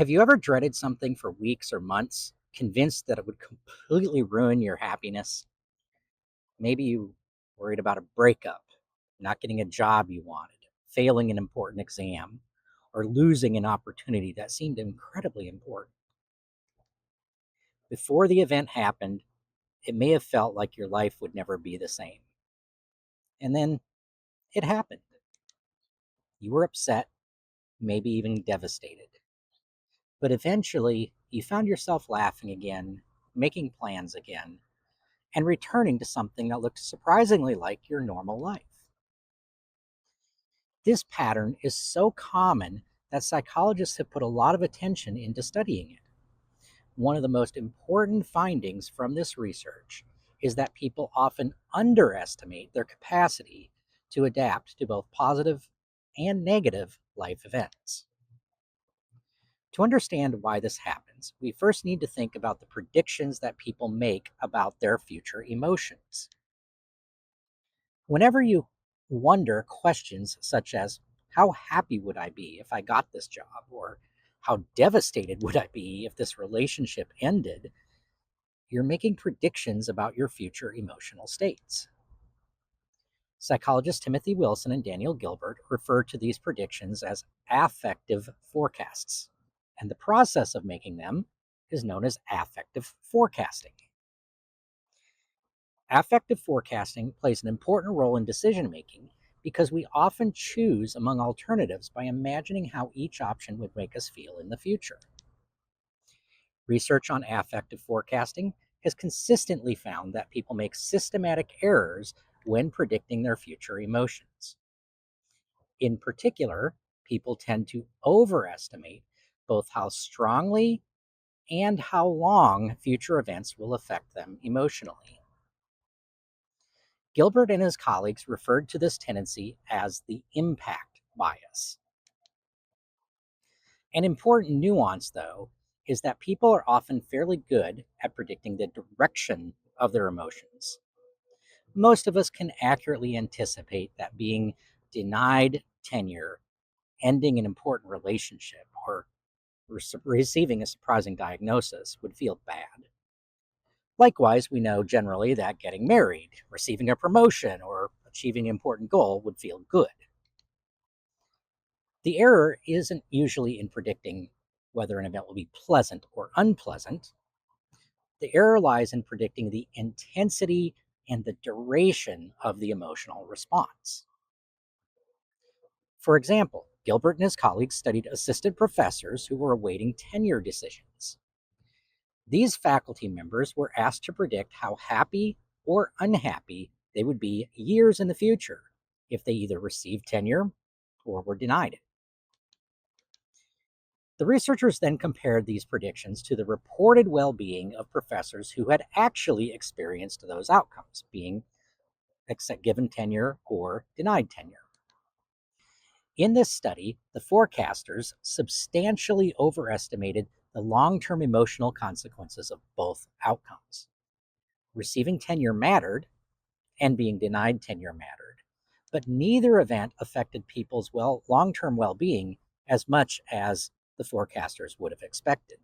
Have you ever dreaded something for weeks or months, convinced that it would completely ruin your happiness? Maybe you worried about a breakup, not getting a job you wanted, failing an important exam, or losing an opportunity that seemed incredibly important. Before the event happened, it may have felt like your life would never be the same. And then it happened. You were upset, maybe even devastated. But eventually, you found yourself laughing again, making plans again, and returning to something that looked surprisingly like your normal life. This pattern is so common that psychologists have put a lot of attention into studying it. One of the most important findings from this research is that people often underestimate their capacity to adapt to both positive and negative life events. To understand why this happens, we first need to think about the predictions that people make about their future emotions. Whenever you wonder questions such as, how happy would I be if I got this job? Or how devastated would I be if this relationship ended? You're making predictions about your future emotional states. Psychologists Timothy Wilson and Daniel Gilbert refer to these predictions as affective forecasts, and the process of making them is known as affective forecasting. Affective forecasting plays an important role in decision making because we often choose among alternatives by imagining how each option would make us feel in the future. Research on affective forecasting has consistently found that people make systematic errors when predicting their future emotions. In particular, people tend to overestimate both how strongly and how long future events will affect them emotionally. Gilbert and his colleagues referred to this tendency as the impact bias. An important nuance, though, is that people are often fairly good at predicting the direction of their emotions. Most of us can accurately anticipate that being denied tenure, ending an important relationship, or receiving a surprising diagnosis would feel bad. Likewise, we know generally that getting married, receiving a promotion, or achieving an important goal would feel good. The error isn't usually in predicting whether an event will be pleasant or unpleasant. The error lies in predicting the intensity and the duration of the emotional response. For example, Gilbert and his colleagues studied assistant professors who were awaiting tenure decisions. These faculty members were asked to predict how happy or unhappy they would be years in the future if they either received tenure or were denied it. The researchers then compared these predictions to the reported well being of professors who had actually experienced those outcomes, being given tenure or denied tenure. In this study, the forecasters substantially overestimated the long term emotional consequences of both outcomes. Receiving tenure mattered, and being denied tenure mattered, but neither event affected people's long term well being as much as the forecasters would have expected.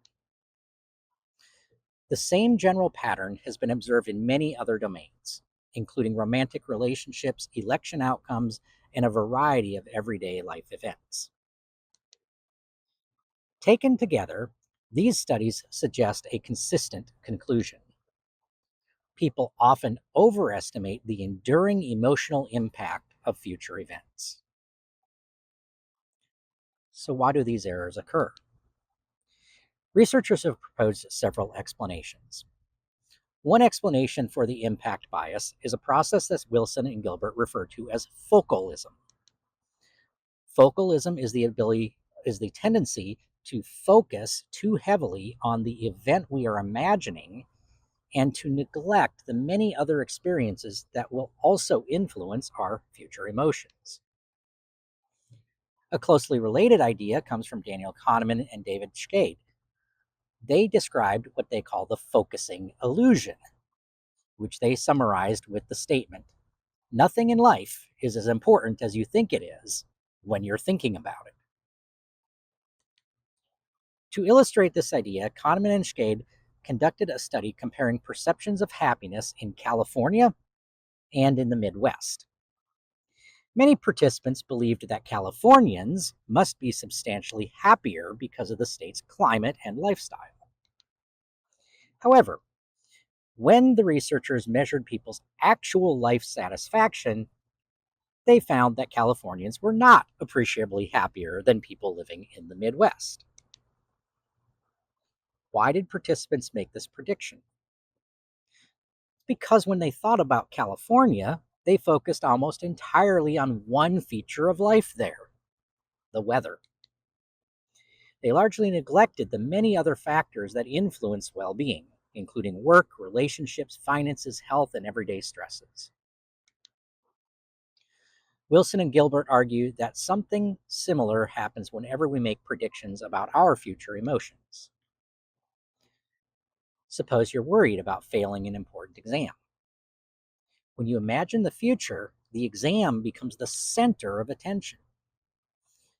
The same general pattern has been observed in many other domains, including romantic relationships, election outcomes, and a variety of everyday life events. Taken together, these studies suggest a consistent conclusion. People often overestimate the enduring emotional impact of future events. So, why do these errors occur? Researchers have proposed several explanations. One explanation for the impact bias is a process that Wilson and Gilbert refer to as focalism. Focalism is the tendency to focus too heavily on the event we are imagining and to neglect the many other experiences that will also influence our future emotions. A closely related idea comes from Daniel Kahneman and David Schade. They described what they call the focusing illusion, which they summarized with the statement, nothing in life is as important as you think it is when you're thinking about it. To illustrate this idea, Kahneman and Schade conducted a study comparing perceptions of happiness in California and in the Midwest. Many participants believed that Californians must be substantially happier because of the state's climate and lifestyle. However, when the researchers measured people's actual life satisfaction, they found that Californians were not appreciably happier than people living in the Midwest. Why did participants make this prediction? Because when they thought about California, they focused almost entirely on one feature of life there: the weather. They largely neglected the many other factors that influence well being, including work, relationships, finances, health, and everyday stresses. Wilson and Gilbert argue that something similar happens whenever we make predictions about our future emotions. Suppose you're worried about failing an important exam. When you imagine the future, the exam becomes the center of attention.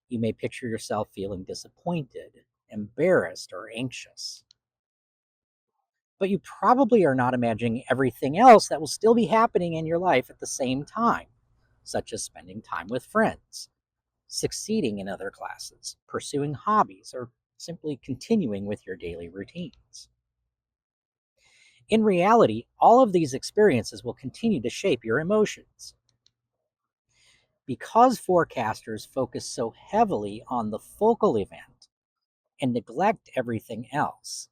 You may picture yourself feeling disappointed, embarrassed, or anxious. But you probably are not imagining everything else that will still be happening in your life at the same time, such as spending time with friends, succeeding in other classes, pursuing hobbies, or simply continuing with your daily routines. In reality, all of these experiences will continue to shape your emotions. Because forecasters focus so heavily on the focal event and neglect everything else,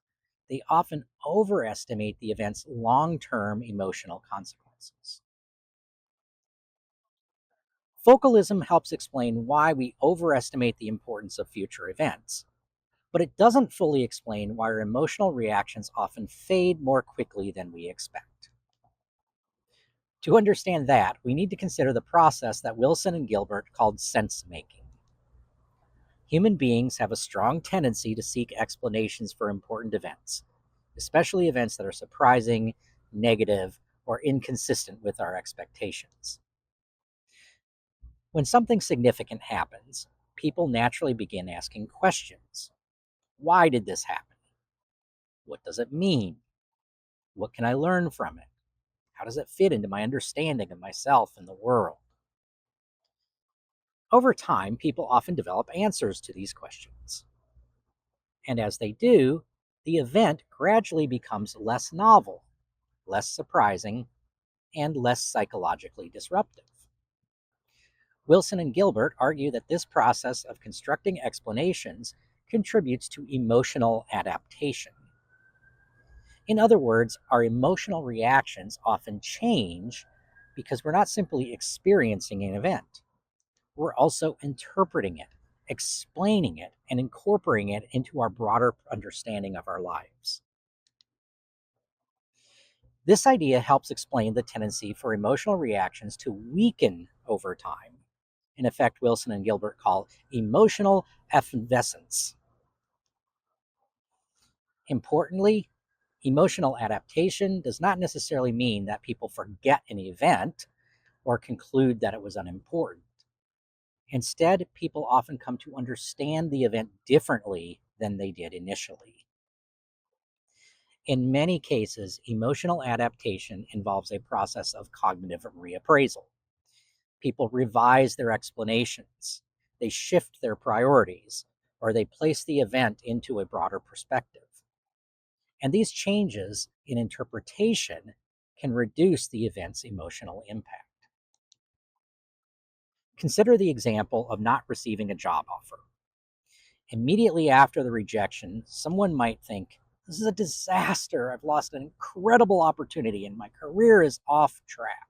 they often overestimate the event's long-term emotional consequences. Focalism helps explain why we overestimate the importance of future events, but it doesn't fully explain why our emotional reactions often fade more quickly than we expect. To understand that, we need to consider the process that Wilson and Gilbert called sense-making. Human beings have a strong tendency to seek explanations for important events, especially events that are surprising, negative, or inconsistent with our expectations. When something significant happens, people naturally begin asking questions. Why did this happen? What does it mean? What can I learn from it? How does it fit into my understanding of myself and the world? Over time, people often develop answers to these questions. And as they do, the event gradually becomes less novel, less surprising, and less psychologically disruptive. Wilson and Gilbert argue that this process of constructing explanations contributes to emotional adaptation. In other words, our emotional reactions often change because we're not simply experiencing an event. We're also interpreting it, explaining it, and incorporating it into our broader understanding of our lives. This idea helps explain the tendency for emotional reactions to weaken over time. In effect, Wilson and Gilbert call emotional effervescence. Importantly, emotional adaptation does not necessarily mean that people forget an event or conclude that it was unimportant. Instead, people often come to understand the event differently than they did initially. In many cases, emotional adaptation involves a process of cognitive reappraisal. People revise their explanations, they shift their priorities, or they place the event into a broader perspective. And these changes in interpretation can reduce the event's emotional impact. Consider the example of not receiving a job offer. Immediately after the rejection, someone might think, "This is a disaster. I've lost an incredible opportunity and my career is off track."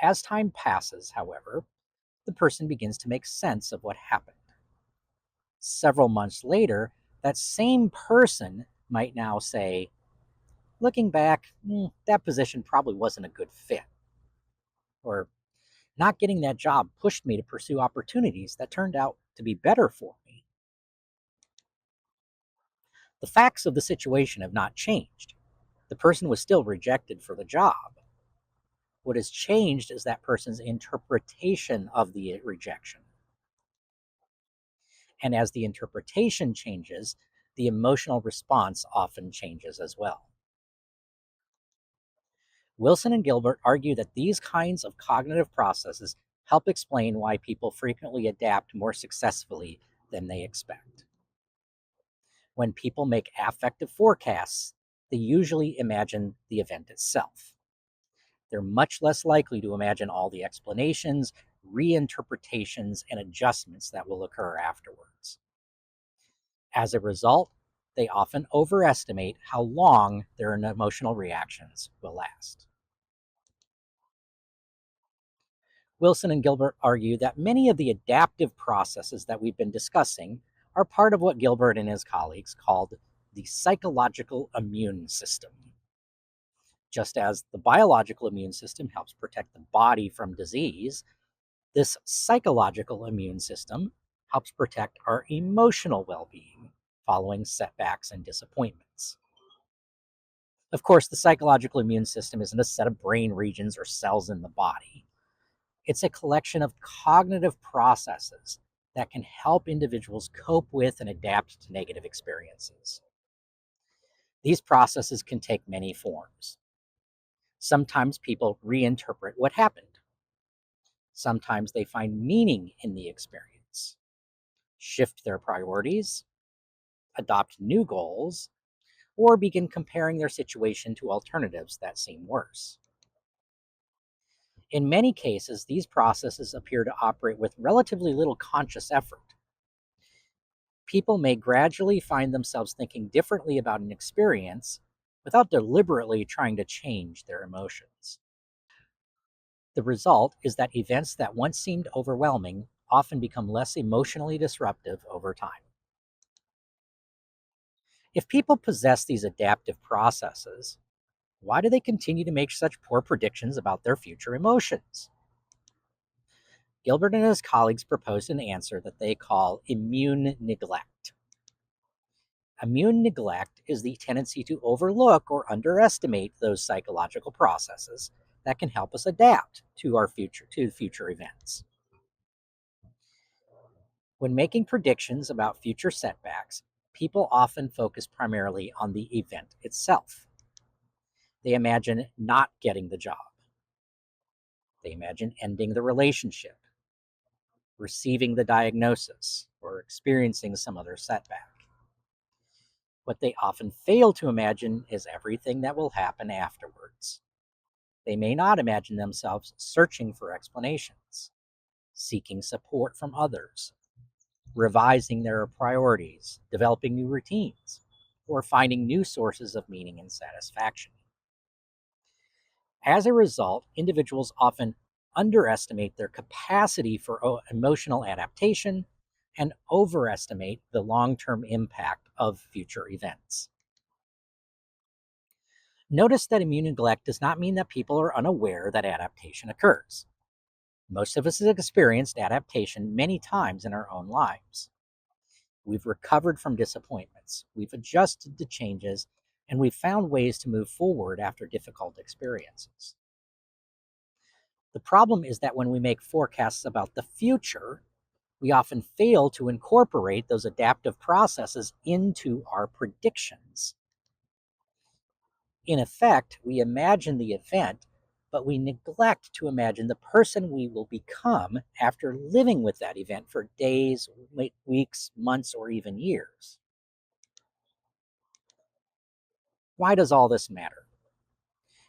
As time passes, however, the person begins to make sense of what happened. Several months later, that same person might now say, "Looking back, that position probably wasn't a good fit." Or, "Not getting that job pushed me to pursue opportunities that turned out to be better for me." The facts of the situation have not changed. The person was still rejected for the job. What has changed is that person's interpretation of the rejection. And as the interpretation changes, the emotional response often changes as well. Wilson and Gilbert argue that these kinds of cognitive processes help explain why people frequently adapt more successfully than they expect. When people make affective forecasts, they usually imagine the event itself. They're much less likely to imagine all the explanations, reinterpretations, and adjustments that will occur afterwards. As a result, they often overestimate how long their emotional reactions will last. Wilson and Gilbert argue that many of the adaptive processes that we've been discussing are part of what Gilbert and his colleagues called the psychological immune system. Just as the biological immune system helps protect the body from disease, this psychological immune system helps protect our emotional well being following setbacks and disappointments. Of course, the psychological immune system isn't a set of brain regions or cells in the body. It's a collection of cognitive processes that can help individuals cope with and adapt to negative experiences. These processes can take many forms. Sometimes people reinterpret what happened. Sometimes they find meaning in the experience, shift their priorities, adopt new goals, or begin comparing their situation to alternatives that seem worse. In many cases, these processes appear to operate with relatively little conscious effort. People may gradually find themselves thinking differently about an experience without deliberately trying to change their emotions. The result is that events that once seemed overwhelming often become less emotionally disruptive over time. If people possess these adaptive processes, why do they continue to make such poor predictions about their future emotions? Gilbert and his colleagues proposed an answer that they call immune neglect. Immune neglect is the tendency to overlook or underestimate those psychological processes that can help us adapt to future events. When making predictions about future setbacks, people often focus primarily on the event itself. They imagine not getting the job. They imagine ending the relationship, receiving the diagnosis, or experiencing some other setback. What they often fail to imagine is everything that will happen afterwards. They may not imagine themselves searching for explanations, seeking support from others, revising their priorities, developing new routines, or finding new sources of meaning and satisfaction. As a result, individuals often underestimate their capacity for emotional adaptation and overestimate the long term impact of future events. Notice that immune neglect does not mean that people are unaware that adaptation occurs. Most of us have experienced adaptation many times in our own lives. We've recovered from disappointments, we've adjusted to changes, and we've found ways to move forward after difficult experiences. The problem is that when we make forecasts about the future, we often fail to incorporate those adaptive processes into our predictions. In effect, we imagine the event, but we neglect to imagine the person we will become after living with that event for days, weeks, months, or even years. Why does all this matter?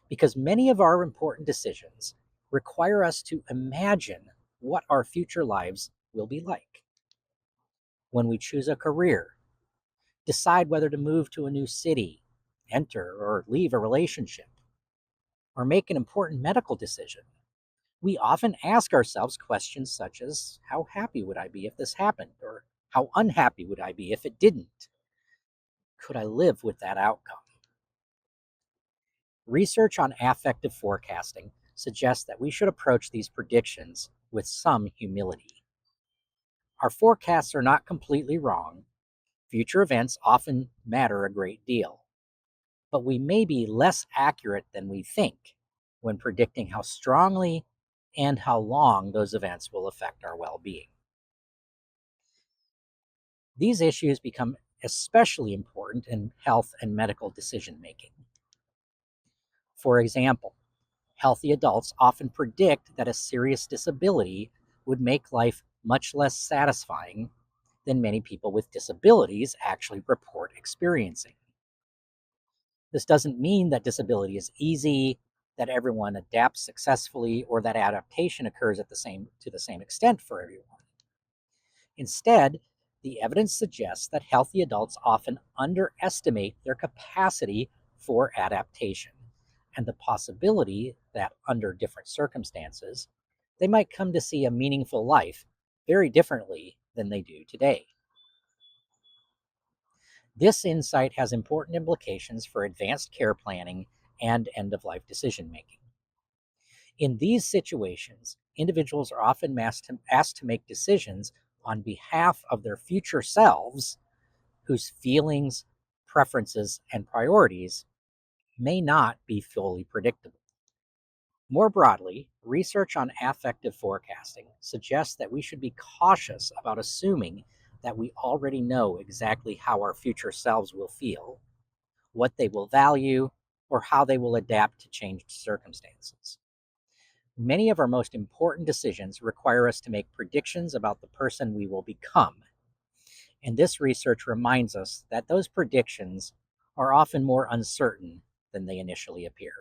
Because many of our important decisions require us to imagine what our future lives will be like. When we choose a career, decide whether to move to a new city, enter or leave a relationship, or make an important medical decision, we often ask ourselves questions such as, how happy would I be if this happened? Or how unhappy would I be if it didn't? Could I live with that outcome? Research on affective forecasting suggests that we should approach these predictions with some humility. Our forecasts are not completely wrong. Future events often matter a great deal, but we may be less accurate than we think when predicting how strongly and how long those events will affect our well being. These issues become especially important in health and medical decision making. For example, healthy adults often predict that a serious disability would make life much less satisfying than many people with disabilities actually report experiencing. This doesn't mean that disability is easy, that everyone adapts successfully, or that adaptation occurs to the same extent for everyone. Instead, the evidence suggests that healthy adults often underestimate their capacity for adaptation and the possibility that under different circumstances, they might come to see a meaningful life very differently than they do today. This insight has important implications for advanced care planning and end of life decision making. In these situations, individuals are often asked to make decisions on behalf of their future selves whose feelings, preferences, and priorities may not be fully predictable. More broadly, research on affective forecasting suggests that we should be cautious about assuming that we already know exactly how our future selves will feel, what they will value, or how they will adapt to changed circumstances. Many of our most important decisions require us to make predictions about the person we will become. And this research reminds us that those predictions are often more uncertain than they initially appear.